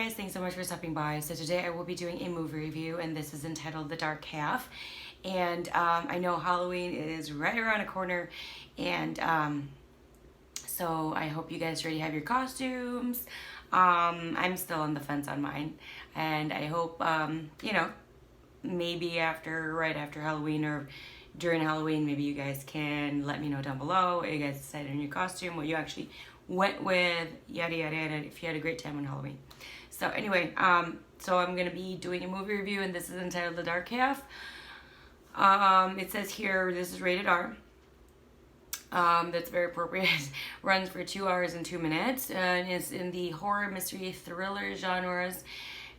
guys, thanks so much for stopping by. So today I will be doing a movie review, and this is entitled The Dark Half. And I know Halloween is right around the corner, and so I hope you guys already have your costumes. I'm still on the fence on mine, and I hope maybe right after Halloween or during Halloween, maybe you guys can let me know down below what you guys decided on your costume, what you actually went with, yada yada yada, if you had a great time on Halloween. So anyway, so I'm gonna be doing a movie review, and this is entitled The Dark Half. It says here this is rated R. That's very appropriate. Runs for 2 hours and 2 minutes, and is in the horror, mystery, thriller genres.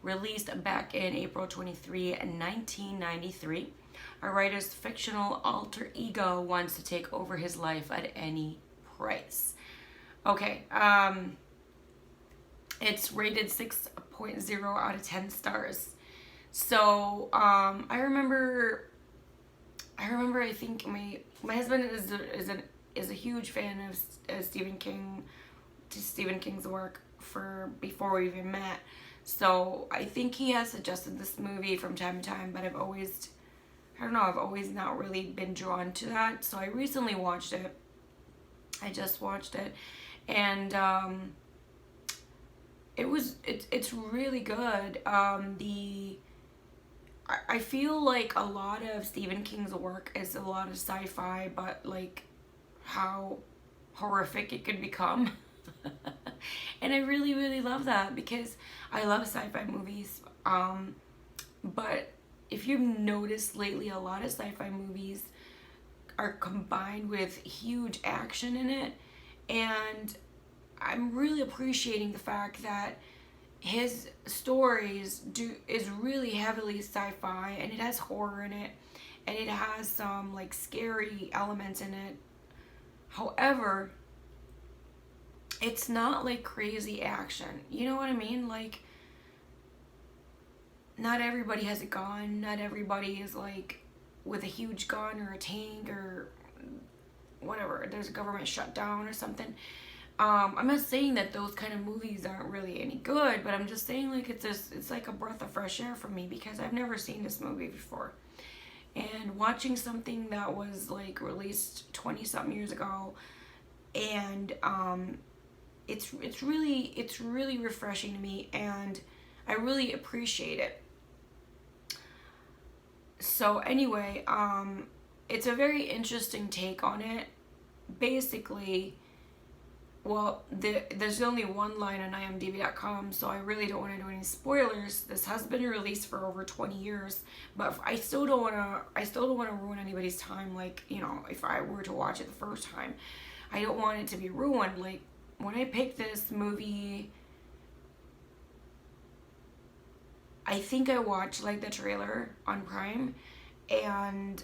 Released back in April 23, 1993. A writer's fictional alter ego wants to take over his life at any price. Okay, it's rated 6.0 out of 10 stars. So, I remember I think my husband is a huge fan of Stephen King's work before we even met. So I think he has suggested this movie from time to time, but I've always not really been drawn to that. So I recently watched it. I just watched it, and it's really good. I feel like a lot of Stephen King's work is a lot of sci-fi, but like how horrific it could become. And I really, really love that because I love sci-fi movies. But if you've noticed lately, a lot of sci-fi movies are combined with huge action in it. And I'm really appreciating the fact that his stories is really heavily sci-fi, and it has horror in it, and it has some like scary elements in it. However, it's not like crazy action. You know what I mean? Like, not everybody has a gun. Not everybody is like with a huge gun or a tank or whatever. There's a government shutdown or something. I'm not saying that those kind of movies aren't really any good, but I'm just saying like it's like a breath of fresh air for me because I've never seen this movie before. And watching something that was like released 20 something years ago, and it's really refreshing to me, and I really appreciate it. So anyway, it's a very interesting take on it. Basically, well, there's only one line on imdb.com, so I really don't want to do any spoilers. This has been released for over 20 years, but I still don't want to ruin anybody's time. Like, you know, if I were to watch it the first time, I don't want it to be ruined. Like, when I picked this movie, I think I watched like the trailer on Prime, and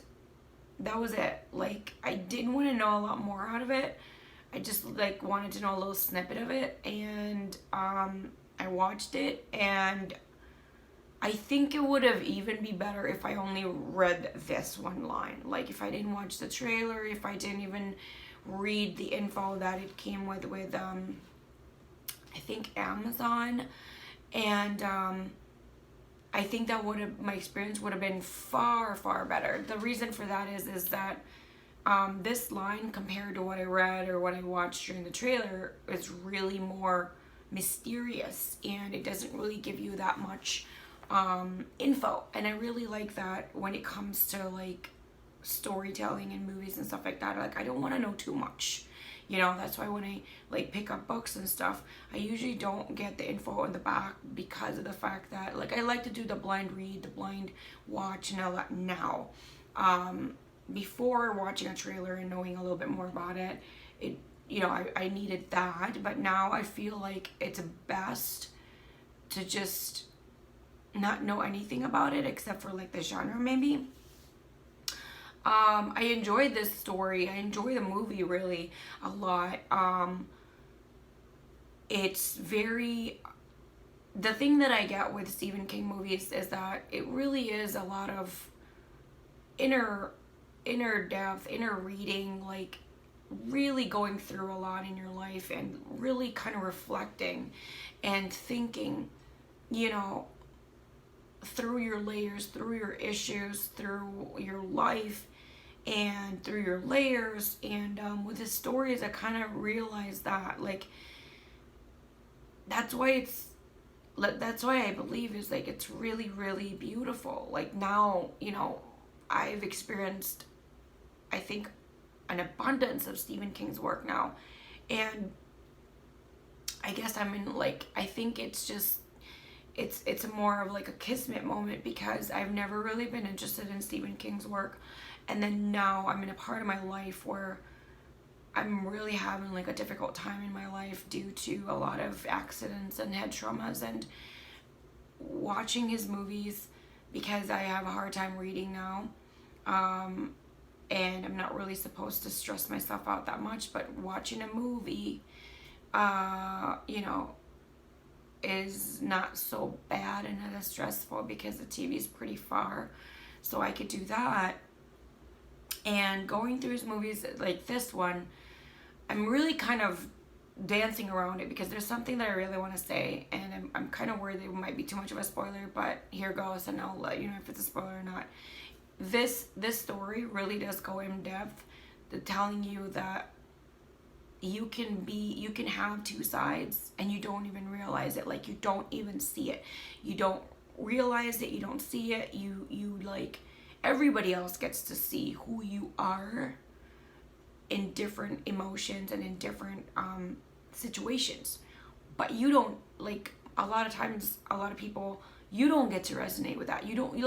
that was it. Like, I didn't want to know a lot more out of it. I just like wanted to know a little snippet of it, and I watched it, and I think it would have even be better if I only read this one line. Like, if I didn't watch the trailer, if I didn't even read the info that it came with I think Amazon, and I think that my experience would have been far, far better. The reason for that is that this line compared to what I read or what I watched during the trailer is really more mysterious, and it doesn't really give you that much info. And I really like that when it comes to like storytelling in movies and stuff like that. Like, I don't want to know too much. You know, that's why when I like pick up books and stuff, I usually don't get the info in the back because of the fact that like I like to do the blind read, the blind watch and all that now. Before watching a trailer and knowing a little bit more about it, I needed that, but now I feel like it's best to just not know anything about it except for like the genre maybe. I enjoyed this story. I enjoy the movie really a lot. It's very... The thing that I get with Stephen King movies is that it really is a lot of inner depth, inner reading, like really going through a lot in your life and really kind of reflecting and thinking you know, through your layers, through your issues, through your life, and through your layers. And with his stories, I kind of realized that, like, that's why I believe is like it's really, really beautiful. Like now, you know, I've experienced, I think, an abundance of Stephen King's work now, and I guess I'm in, like, I think it's just it's more of like a kismet moment, because I've never really been interested in Stephen King's work, and then now I'm in a part of my life where I'm really having like a difficult time in my life due to a lot of accidents and head traumas, and watching his movies, because I have a hard time reading now, and I'm not really supposed to stress myself out that much, but watching a movie, you know, is not so bad and not as stressful, because the TV is pretty far, so I could do that. And going through his movies like this one, I'm really kind of dancing around it, because there's something that I really want to say, and I'm kind of worried that it might be too much of a spoiler, but here goes, and I'll let you know if it's a spoiler or not. This story really does go in depth, telling you that you can have two sides, and you don't even realize it. Like, you don't even see it, you don't realize it, you don't see it, you like, everybody else gets to see who you are in different emotions and in different situations, but you don't, like, a lot of times, a lot of people, you don't get to resonate with that. You don't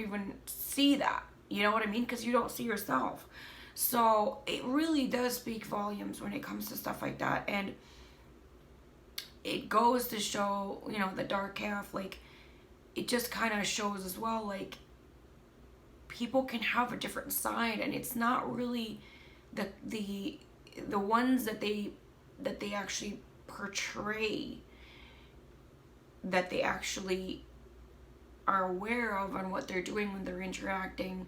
even see that, you know what I mean, because you don't see yourself. So it really does speak volumes when it comes to stuff like that. And it goes to show, you know, the dark half, like, it just kind of shows as well, like, people can have a different side, and it's not really the ones that they actually portray, that they actually are aware of and what they're doing when they're interacting,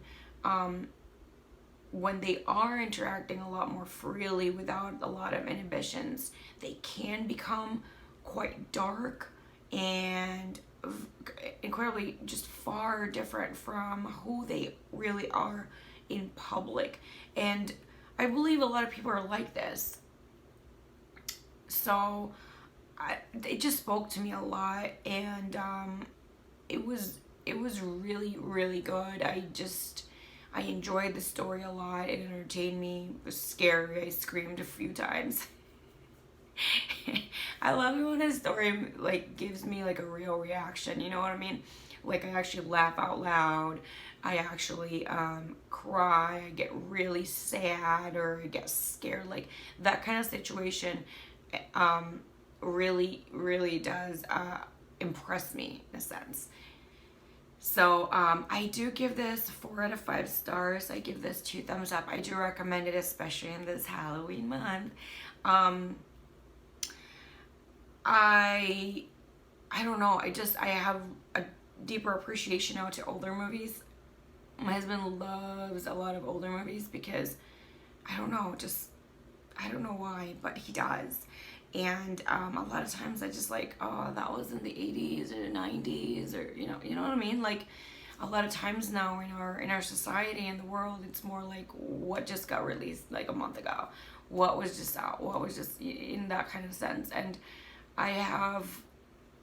when they are interacting a lot more freely without a lot of inhibitions, they can become quite dark and incredibly just far different from who they really are in public. And I believe a lot of people are like this. So it just spoke to me a lot, and it was really, really good. I enjoyed the story a lot. It entertained me. It was scary. I screamed a few times. I love it when a story like gives me like a real reaction, you know what I mean? Like, I actually laugh out loud. I actually cry. I get really sad, or I get scared. Like, that kind of situation really, really does impress me in a sense. So I do give this 4 out of 5 stars. I give this 2 thumbs up. I do recommend it, especially in this Halloween month. I don't know. I have a deeper appreciation now to older movies. My husband loves a lot of older movies, because I don't know, just I don't know why, but he does. And a lot of times I just like, oh, that was in the 80s or 90s, or you know what I mean? Like, a lot of times now in our society and the world, it's more like what just got released like a month ago, what was just out, what was just in that kind of sense. And I have,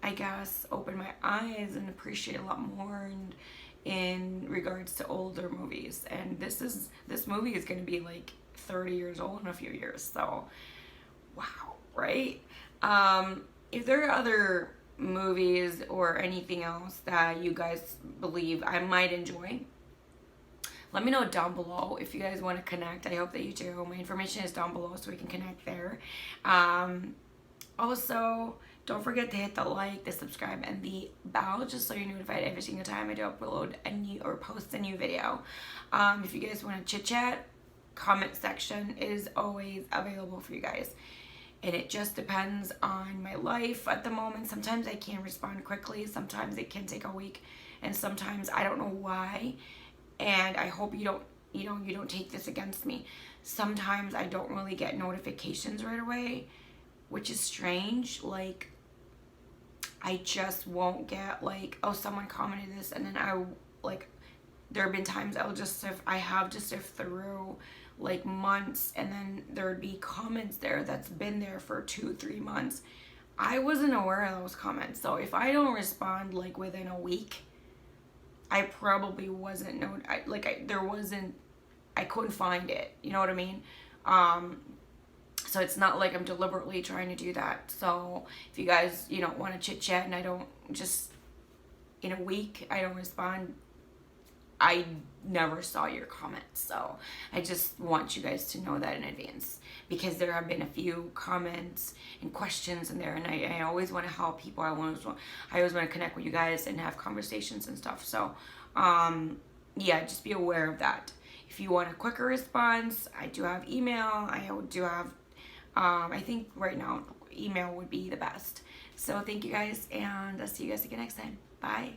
I guess, opened my eyes and appreciate a lot more in regards to older movies. And this movie is going to be like 30 years old in a few years. So, wow, right? If there are other movies or anything else that you guys believe I might enjoy, let me know down below. If you guys want to connect, I hope that you do. My information is down below, so we can connect there. Also, don't forget to hit the like, the subscribe, and the bell, just so you're notified every single time I do upload a new or post a new video. If you guys want to chit chat, comment section is always available for you guys. And it just depends on my life at the moment. Sometimes I can respond quickly, sometimes it can take a week, and sometimes I don't know why. And I hope you don't take this against me. Sometimes I don't really get notifications right away, which is strange. Like, I just won't get like, oh, someone commented this, and then there have been times I have to sift through like months, and then there would be comments there that's been there for 2-3 months. I wasn't aware of those comments, so if I don't respond like within a week, I probably wasn't I couldn't find it. You know what I mean? So it's not like I'm deliberately trying to do that. So if you guys, want to chit chat and I don't just in a week I don't respond, I never saw your comments. So I just want you guys to know that in advance, because there have been a few comments and questions in there, and I always want to help people. I always want to connect with you guys and have conversations and stuff. So yeah, just be aware of that. If you want a quicker response, I do have email. I do have I think right now email would be the best. So thank you guys, and I'll see you guys again next time. Bye.